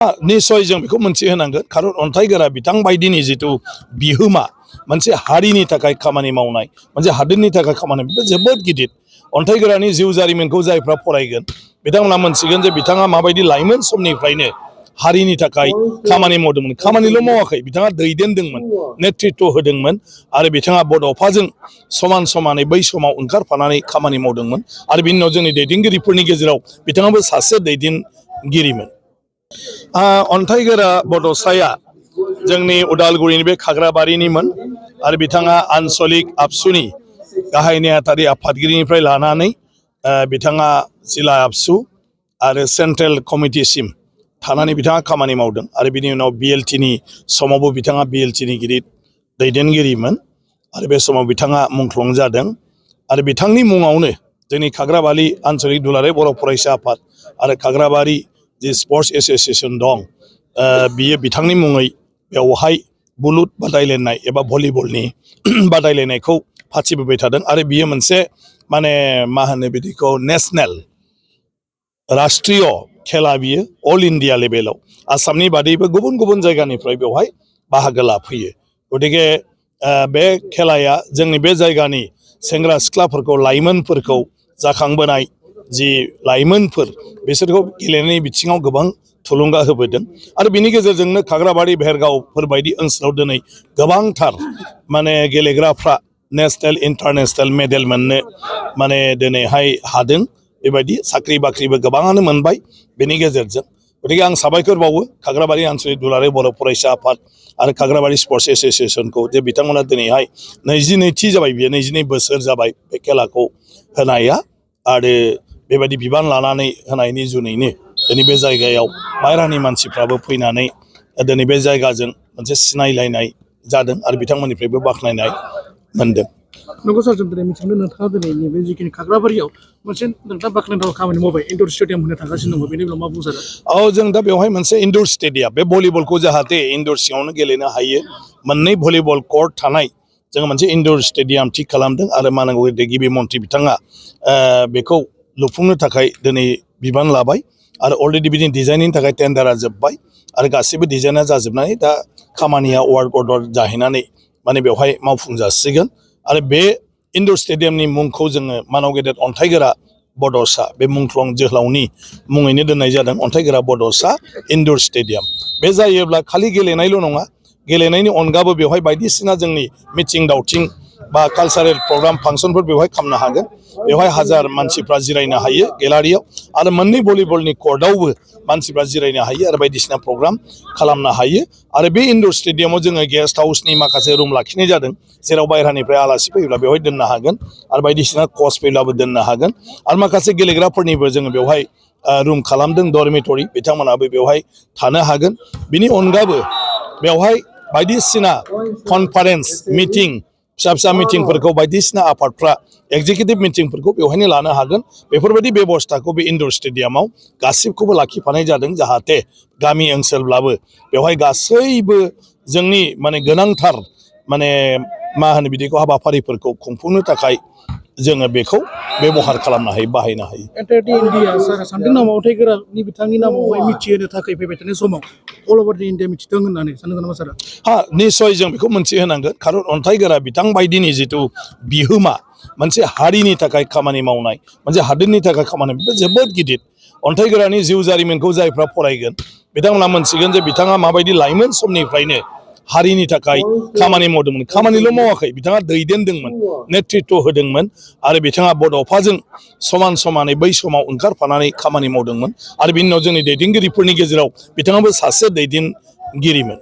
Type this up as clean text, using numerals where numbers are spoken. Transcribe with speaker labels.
Speaker 1: निश्चय जों बेखौ मोनथिहोनांगोन खारन अन्थाइगोरा बिथां बायदिनि जितु बिहोमा मोनसे हारिनि थाखाय खामानि मावनाय मोनसे हादोरनि थाखाय खामानि बे जोबोद गिदिर अन्थाइगोरानि जिउ जारिमिनखौ जायफ्रा फरायगोन बिथांमोना मोनथिगोन जे बिथाङा माबायदि लाइमोन समनिफ्रायनो हारिनि थाखाय खामानि मावदोंमोन खामानिल' मावाखै बिथाङा दैदेनदोंमोन नेतृत्व होदोंमोन आरो बिथाङा बड'फाजों समान समानै बै समाव ओंखारफानानै खामानि मावदोंमोन आरो बिनि उनाव जोंनि दैदेनगिरिफोरनि गेजेराव बिथाङाबो सासे दैदेनगिरिमोन अन्थाइगोरा बड'साया जोंनि उदालगुरिनि बे खाग्राबारिनिमोन आरो बिथाङा आन्चलिक आबसुनि गाहाय नेहाथारि आफादगिरिनिफ्राय लानानै बिथाङा जिल्ला आबसु आरो सेन्ट्रेल कमिटिसिम थानानै बिथाङा खामानि मावदों आरो बिनि उनाव बिएलटिनि समावबो बिथाङा बिएलटिनि गिदिर दैदेनगिरिमोन आरो बे समाव बिथाङा मुंख्लं जादों आरो बिथांनि मुङावनो जोंनि खाग्राबारि आन्चलिक दुलाराय बर' फरायसा आफाद आरो खाग्राबारि जि स्पर्ट्स एस'सियेसन दं बियो बिथांनि मुङै बेवहाय बुलुर बादायलायनाय एबा भलिबलनि बादायलायनायखौ फाथिबोबाय थादों आरो बियो मोनसे माने मा होनो बिदिखौ नेसनेल राष्ट्रीय खेला बियो अल इन्डिया लेभेलाव आसामनि बादैबो गुबुन गुबुन जायगानिफ्राय बेवहाय बाहागो लाफैयो गतिके बे खेलाया जोंनि बे जायगानि सेंग्रा सिख्लाफोरखौ लाइमोनफोरखौ जाखांबोनाय जि लाइमोनफोर बिसोरखौ गेलेनायनि बिथिङाव गोबां थुलुंगा होबोदों आरो बिनि गेजेरजोंनो खाग्राबारि भेरगावफोर बायदि ओनसोलाव दिनै गोबांथार माने गेलेग्राफ्रा नेसनेल इन्टारनेसनेल मेडेल मोननो माने दिनैहाय हादों बेबायदि साख्रि बाख्रिबो गोबाङानो मोनबाय बेनि गेजेरजों गतिके आं साबायखर बावो खाग्राबारि आन्चलिक दुलाराय बर' फरायसा आफाद आरो खाग्राबारि स्पर्ट्स एस'सियेसनखौ जे बिथांमोना दिनैहाय 22 जाबाय बियो 22 बोसोर जाबाय बे खेलाखौ होनाया आरो बेबायदि बिबान लानानै होनायनि जुनैनो दिनै बे जायगायाव बायह्रानि मानसिफ्राबो फैनानै दिनै बे जायगाजों मोनसे सिनायलायनाय जादों आरो बिथांमोननिफ्रायबो बाख्नायनाय मोनदों
Speaker 2: नंगौ सार जों दिनै मिथिनो नोंथाङा दिनै नैबे जिखिनि खाग्राबारियाव मोनसे नोंथाङा बाख्नायथाव खामानि मावबाय इनडोर स्टेडियाम होनो थांगासिनो दङ बेनि उनाव मा बुंजागोन
Speaker 1: औ जों दा बेवहाय मोनसे इनडोर स्टेडियाम बे भलिबलखौ जाहाथे इनडोर सिङावनो गेलेनो हायो मोननै भलिबल कर्ट थानाय जोङो मोनसे इनडोर स्टेडियाम थिग खालामदों आरो मानगो गिबि मन्थ्रि बिथाङा बेखौ लुफुंनो थाखाय दिनै बिबान लाबाय आरो अलरेडि बिदिनो डिजाइननि थाखाय टेन्डारा जोब्बाय आरो गासैबो डिजाइना जाजोबनानै दा खामानिया वार्क अर्डार जाहैनानै माने बेवहाय मावफुंजासिगोन आरो बे इनडोर स्टेडियामनि मुंखौ जोङो मानाव गेदेर अन्थाइगोरा बड'सा बे मुंख्लं जोहोलावनि मुङैनो दोननाय जादों अन्थाइगोरा बड'सा इनडोर स्टेडियाम बे जायोब्ला खालि गेलेनायल' नङा गेलेनायनि अनगाबो बेवहाय बायदिसिना जोंनि मिथिं दावथिं बा कालचारेल प्रग्राम फांसनफोर बेवहाय खालामनो हागोन बेवहाय 1000 मानसिफ्रा जिरायनो हायो गेलारियाव आरो मोननै भलिबलनि कर्टआवबो मानसिफ्रा जिरायनो हायो आरो बायदिसिना प्रग्राम खालामनो हायो आरो बे इनडोर स्टेडियामाव जोङो गेस्ट हाउसनि माखासे रुम लाखिनाय जादों जेराव बायह्रानिफ्राय आलासि फैयोब्ला बेवहाय दोननो हागोन आरो बायदिसिना कच फैब्लाबो दोननो हागोन आरो माखासे गेलेग्राफोरनिबो जोङो बेवहाय रुम खालामदों डरमिटरि बिथांमोनाबो बेवहाय थानो हागोन बिनि अनगाबो बेवहाय बायदिसिना कनफारेन्स मिटिं फिसा फिसा मिटिंफोरखौ बायदिसिना आफादफ्रा एक्जिकिउटिभ मिटिंफोरखौ बेवहायनो लानो हागोन बेफोरबायदि बेबस्थाखौ बे इनडोर स्टेडियामाव गासिबखौबो लाखिफानाय जादों जाहाथे गामि ओनसोलब्लाबो बेवहाय गासैबो जोंनि माने गोनांथार माने मा होनो बिदिखौ हाबाफारिफोरखौ खुंफुंनो थाखाय जोङो बेखौ बेबहार खालामनो हायो बाहायनो हायो
Speaker 2: एन्टार इन्डिया सार सानदों नामा अन्थाइगोरानि बिथांनि नामावहाय मिथिहोनो थाखाय फैबाय थानाय समाव अल अभार दि इन्डिया मिथिदों होननानै सानदों नामा सारा
Speaker 1: निश्चय जों बेखौ मोनथिहोनांगोन खारन अन्थाइगोरा बिथां बायदिनि जितु बिहोमा मोनसे हारिनि थाखाय खामानि मावनाय मोनसे हादोरनि थाखाय खामानि बे जोबोद गिदिर अन्थाइगोरानि जिउ जारिमिनखौ जायफ्रा फरायगोन बिथांमोना मोनथिगोन जे बिथाङा माबायदि लाइमोन समनिफ्रायनो हारिनि थाखाय खामानि मावदोंमोन खामानिल' मावाखै बिथाङा दैदेनदोंमोन नेतृत्व होदोंमोन आरो बिथाङा बड'फाजों समान समानै बै समाव ओंखारफानानै खामानि मावदोंमोन आरो बिनि उनाव जोंनि दैदेनगिरिफोरनि गेजेराव बिथाङाबो सासे दैदेनगिरिमोन